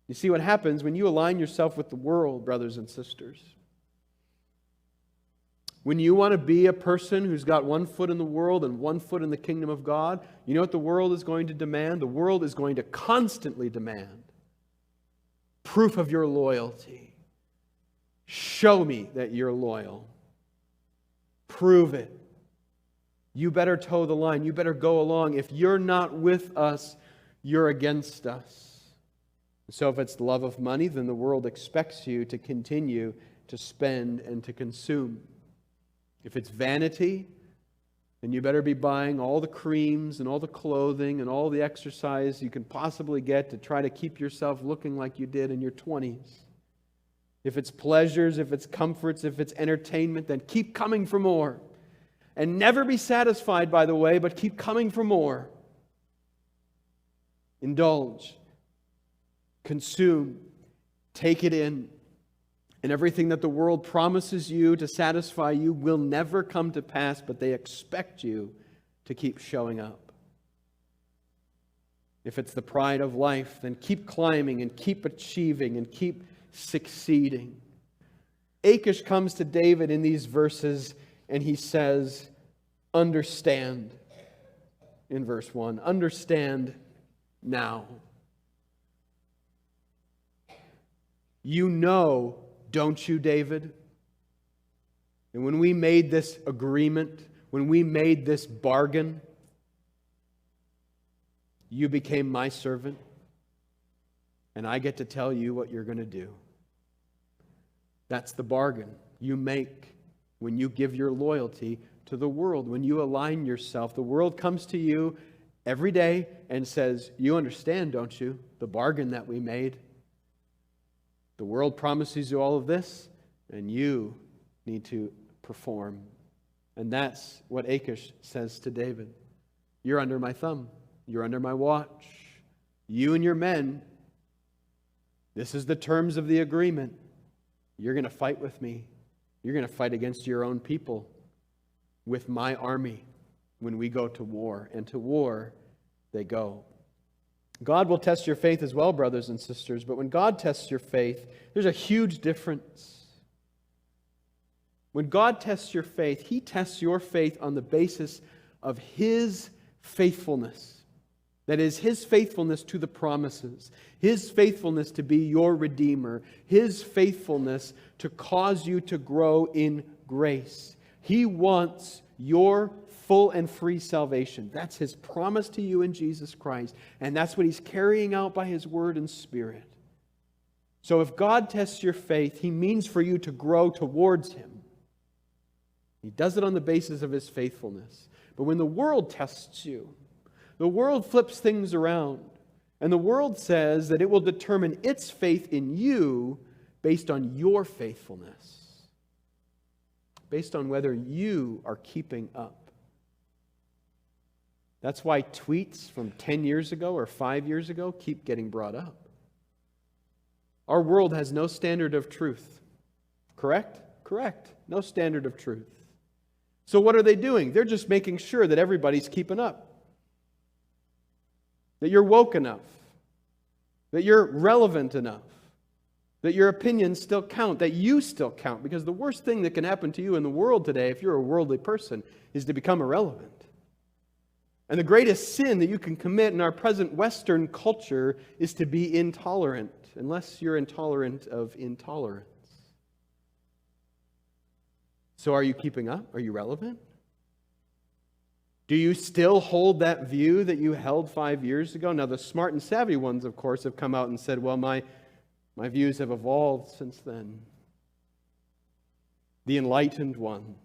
You see what happens when you align yourself with the world, brothers and sisters. When you want to be a person who's got one foot in the world and one foot in the kingdom of God, you know what the world is going to demand? The world is going to constantly demand proof of your loyalty. Show me that you're loyal. Prove it. You better toe the line. You better go along. If you're not with us, you're against us. So if it's the love of money, then the world expects you to continue to spend and to consume. If it's vanity, then you better be buying all the creams and all the clothing and all the exercise you can possibly get to try to keep yourself looking like you did in your 20s. If it's pleasures, if it's comforts, if it's entertainment, then keep coming for more. And never be satisfied, by the way, but keep coming for more. Indulge. Consume. Take it in. And everything that the world promises you to satisfy you will never come to pass, but they expect you to keep showing up. If it's the pride of life, then keep climbing and keep achieving and keep succeeding. Achish comes to David in these verses and he says, understand. In verse 1, understand now. You know, don't you, David? And when we made this agreement, when we made this bargain, you became my servant, and I get to tell you what you're going to do. That's the bargain you make when you give your loyalty to the world. When you align yourself, the world comes to you every day and says, you understand, don't you, the bargain that we made? The world promises you all of this, and you need to perform. And that's what Achish says to David. You're under my thumb. You're under my watch. You and your men, this is the terms of the agreement. You're going to fight with me. You're going to fight against your own people with my army when we go to war. And to war they go. God will test your faith as well, brothers and sisters, but when God tests your faith, there's a huge difference. When God tests your faith, He tests your faith on the basis of His faithfulness. That is, His faithfulness to the promises, His faithfulness to be your Redeemer, His faithfulness to cause you to grow in grace. He wants your full and free salvation. That's His promise to you in Jesus Christ. And that's what He's carrying out by His Word and Spirit. So if God tests your faith, He means for you to grow towards Him. He does it on the basis of His faithfulness. But when the world tests you, the world flips things around. And the world says that it will determine its faith in you based on your faithfulness. Based on whether you are keeping up. That's why tweets from 10 years ago or 5 years ago keep getting brought up. Our world has no standard of truth. Correct? Correct. No standard of truth. So what are they doing? They're just making sure that everybody's keeping up. That you're woke enough. That you're relevant enough. That your opinions still count. That you still count. Because the worst thing that can happen to you in the world today, if you're a worldly person, is to become irrelevant. And the greatest sin that you can commit in our present Western culture is to be intolerant, unless you're intolerant of intolerance. So are you keeping up? Are you relevant? Do you still hold that view that you held 5 years ago? Now, the smart and savvy ones, of course, have come out and said, well, my views have evolved since then. The enlightened ones.